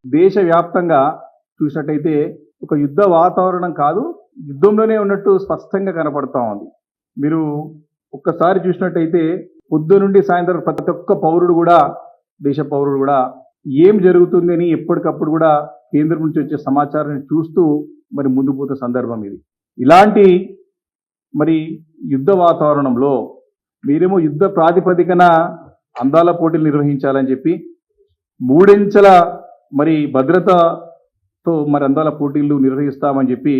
దేశవ్యాప్తంగా చూసినట్టయితే ఒక యుద్ధ వాతావరణం కాదు, యుద్ధంలోనే ఉన్నట్టు స్పష్టంగా కనపడతా ఉంది. మీరు ఒక్కసారి చూసినట్టయితే పొద్దు నుండి సాయంత్రం ప్రతి ఒక్క పౌరుడు కూడా, దేశ పౌరుడు కూడా ఏం జరుగుతుంది అని ఎప్పటికప్పుడు కూడా కేంద్రం నుంచి వచ్చే సమాచారాన్ని చూస్తూ మరి ముందుకు పోతున్న సందర్భం ఇది. ఇలాంటి మరి యుద్ధ వాతావరణంలో మీరేమో యుద్ధ ప్రాతిపదికన అందాల పోటీలు నిర్వహించాలని చెప్పి మూడించెల మరి భద్రతతో మరి అందాల పోటీలు నిర్వహిస్తామని చెప్పి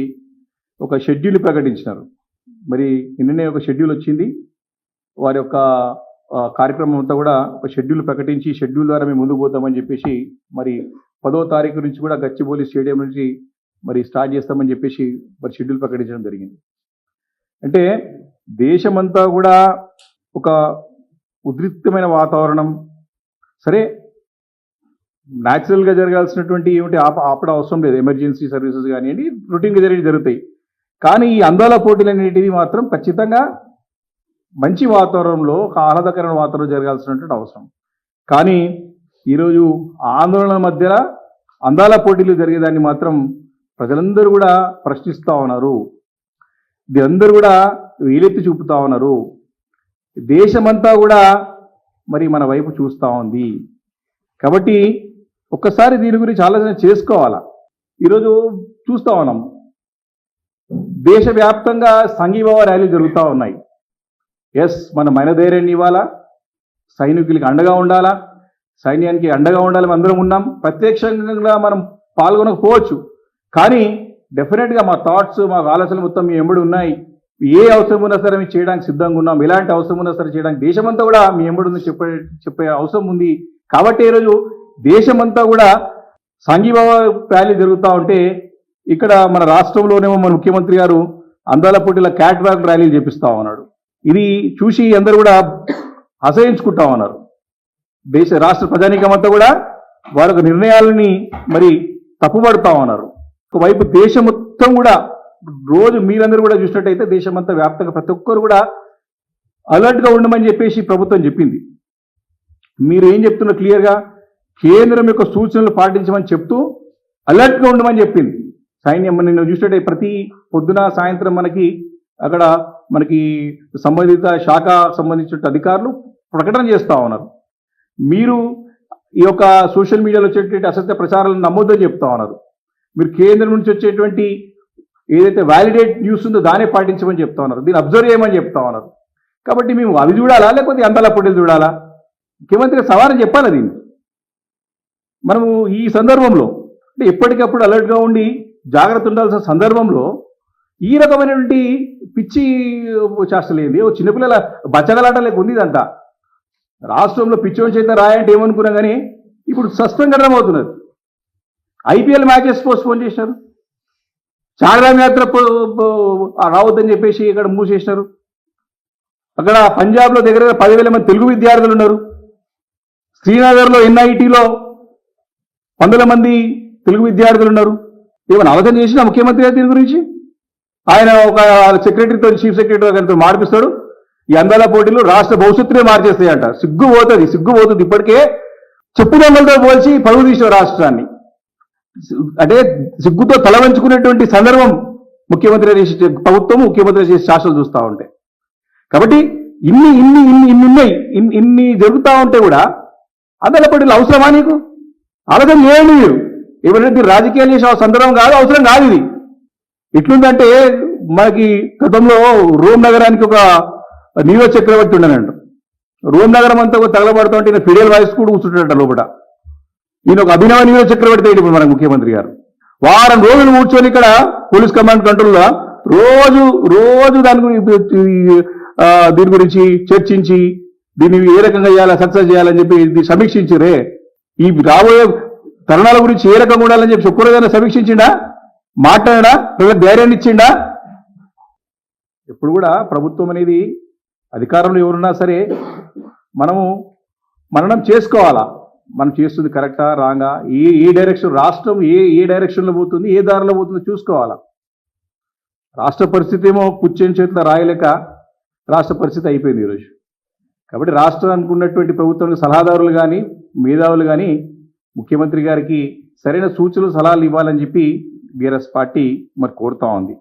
ఒక షెడ్యూల్ ప్రకటించినారు. మరి నిన్ననే ఒక షెడ్యూల్ వచ్చింది. వారి యొక్క కార్యక్రమం అంతా కూడా ఒక షెడ్యూల్ ప్రకటించి షెడ్యూల్ ద్వారా మేము ముందుకు పోతామని చెప్పేసి మరి 10వ తారీఖు నుంచి కూడా గచ్చిబౌలి స్టేడియం నుంచి మరి స్టార్ట్ చేస్తామని చెప్పేసి మరి షెడ్యూల్ ప్రకటించడం జరిగింది. అంటే దేశమంతా కూడా ఒక ఉద్రిక్తమైన వాతావరణం. సరే, న్యాచురల్గా జరగాల్సినటువంటి ఏమిటి ఆపడం అవసరం లేదు, ఎమర్జెన్సీ సర్వీసెస్ కానివ్వండి రొటీన్గా జరుగుతాయి. కానీ ఈ అందాల పోటీలు అనేటివి మాత్రం ఖచ్చితంగా మంచి వాతావరణంలో, ఒక ఆహ్లాదకరమైన వాతావరణం జరగాల్సినటువంటి అవసరం. కానీ ఈరోజు ఆందోళన మధ్యలో అందాల పోటీలు జరిగేదాన్ని మాత్రం ప్రజలందరూ కూడా ప్రశ్నిస్తూ ఉన్నారు. అందరూ కూడా వేలెత్తి చూపుతా ఉన్నారు. దేశమంతా కూడా మరి మన వైపు చూస్తూ ఉంది. కాబట్టి ఒక్కసారి దీని గురించి ఆలోచన చేసుకోవాలా. ఈరోజు చూస్తూ ఉన్నాం, దేశవ్యాప్తంగా సంఘీభావ ర్యాలీలు జరుగుతూ ఉన్నాయి. ఎస్, మన మైనధైర్యాన్ని ఇవ్వాలా, సైనికులకి అండగా ఉండాలా, సైన్యానికి అండగా ఉండాలి. అందరం ఉన్నాం. ప్రత్యక్షంగా మనం పాల్గొనకపోవచ్చు, కానీ డెఫినెట్గా మా థాట్స్, మా ఆలోచనలు మొత్తం మీ ఎంబడి ఉన్నాయి. ఏ అవసరం ఉన్నా సరే మేము చేయడానికి సిద్ధంగా ఉన్నాం. ఎలాంటి అవసరం ఉన్నా సరే చేయడానికి దేశమంతా కూడా మీ ఎంబడి ఉంది చెప్పే అవసరం ఉంది. కాబట్టి ఈరోజు దేశమంతా కూడా సంఘీభావ ర్యాలీ జరుగుతూ ఉంటే, ఇక్కడ మన రాష్ట్రంలోనేమో మన ముఖ్యమంత్రి గారు అందాల పోటీల క్యాట్ వాక్ ర్యాలీలు చేపిస్తా ఉన్నాడు. ఇది చూసి అందరూ కూడా అసహించుకుంటా ఉన్నారు. రాష్ట్ర ప్రజానీకమంతా కూడా వారి నిర్ణయాలని మరి తప్పుపడుతూ ఉన్నారు. ఒకవైపు దేశం మొత్తం కూడా రోజు మీరందరూ కూడా చూసినట్టయితే దేశమంతా వ్యాప్తంగా ప్రతి ఒక్కరు కూడా అలర్ట్గా ఉండమని చెప్పేసి ప్రభుత్వం చెప్పింది. మీరు ఏం చెప్తున్నారు క్లియర్గా, కేంద్రం యొక్క సూచనలు పాటించమని చెప్తూ అలర్ట్గా ఉండమని చెప్పింది సైన్యం. నేను చూసినట్టయితే ప్రతి పొద్దున సాయంత్రం అక్కడ మనకి సంబంధిత శాఖ సంబంధించిన అధికారులు ప్రకటన చేస్తూ ఉన్నారు. మీరు ఈ యొక్క సోషల్ మీడియాలో వచ్చేటువంటి అసత్య ప్రచారాలను నమ్మొద్దని చెప్తా ఉన్నారు. మీరు కేంద్రం నుంచి వచ్చేటువంటి ఏదైతే వ్యాలిడేట్ న్యూస్ ఉందో దానే పాటించమని చెప్తా ఉన్నారు. దీన్ని అబ్జర్వ్ చేయమని చెప్తా ఉన్నారు. కాబట్టి మేము అవి చూడాలా, లేకపోతే అందాల పోటీలు చూడాలా? ముఖ్యమంత్రి సవాలు చెప్పాలి. దీన్ని మనము ఈ సందర్భంలో అంటే ఎప్పటికప్పుడు అలర్ట్గా ఉండి జాగ్రత్త ఉండాల్సిన సందర్భంలో ఈ రకమైనటువంటి పిచ్చి చేస్తలేదు. చిన్నపిల్లల బచ్చగలాట లేక ఉంది ఇదంతా. రాష్ట్రంలో పిచ్చోని చేత రాయంటే ఏమనుకున్నా కానీ ఇప్పుడు సస్పెండ్ అవుతున్నది. ఐపీఎల్ మ్యాచెస్ పోస్ట్పోన్ చేసినారు. చార్ధామ్ యాత్ర రావద్దని చెప్పేసి ఇక్కడ మూసేసినారు. అక్కడ పంజాబ్లో దగ్గర 10,000 మంది తెలుగు విద్యార్థులు ఉన్నారు. శ్రీనగర్లో ఎన్ఐటీలో 100 మంది తెలుగు విద్యార్థులు ఉన్నారు. ఏమైనా ఆలోచన చేసినా ముఖ్యమంత్రి గారు దీని గురించి? ఆయన ఒక సెక్రటరీతో, చీఫ్ సెక్రటరీ గారితో మాడిపిస్తాడు. ఈ అందాల పోటీలు రాష్ట్ర భవిష్యత్తునే మార్చేస్తాయంట. సిగ్గు పోతుంది. ఇప్పటికే చెప్పు దొంగలతో పోల్చి పరువు తీసిన రాష్ట్రాన్ని. అంటే సిగ్గుతో తల వంచుకునేటువంటి సందర్భం ప్రభుత్వం ముఖ్యమంత్రి చేసే శాసనలు చూస్తూ ఉంటాయి. కాబట్టి ఇన్ని జరుగుతూ ఉంటే కూడా అందాల పోటీలు అవసరమా? నీకు ఆలోచన చేయండి. మీరు ఎవరైతే రాజకీయాలు చేసే సందర్భం కాదు, అవసరం కాదు ఇది. ఎట్లుందంటే మనకి గతంలో రోమ్ నగరానికి ఒక నీరో చక్రవర్తి ఉండనంట. రోమ్ నగరం అంతా తగలబడుతూ ఉంటే ఫిడెల్ వాయిస్ కూడా కూర్చుంటాడట లోపల. ఈయన ఒక అభినవ నీరో చక్రవర్తి అయ్యి ఇప్పుడు మన ముఖ్యమంత్రి గారు వారం రోజులు కూర్చొని ఇక్కడ పోలీస్ కమాండ్ కంట్రోల్లో రోజు దీని గురించి చర్చించి దీన్ని ఏ రకంగా చేయాలా, సక్సెస్ చేయాలని చెప్పి సమీక్షించరే. ఈ రాబోయే తరుణాల గురించి ఏ రకంగా ఉండాలని చెప్పి ఒక్కరోజైనా సమీక్షించిండా? మాట్లాడా? ప్రజలకు ధైర్యాన్ని ఇచ్చిండా? ఎప్పుడు కూడా ప్రభుత్వం అనేది, అధికారంలో ఎవరున్నా సరే మననం చేసుకోవాలా. మనం చేస్తుంది కరెక్టా రాంగా, ఏ డైరెక్షన్, రాష్ట్రం ఏ డైరెక్షన్లో పోతుంది, ఏ దారిలో పోతుందో చూసుకోవాలా. రాష్ట్ర పరిస్థితి ఏమో పుచ్చని చేతిలో రాయలేక రాష్ట్ర పరిస్థితి అయిపోయింది ఈరోజు. కాబట్టి రాష్ట్రానికి ఉన్నటువంటి ప్రభుత్వానికి సలహాదారులు కానీ, మేధావులు కానీ ముఖ్యమంత్రి గారికి సరైన సూచనలు సలహాలు ఇవ్వాలని చెప్పి బీఆర్ఎస్ పార్టీ మరి కోరుతా ఉంది.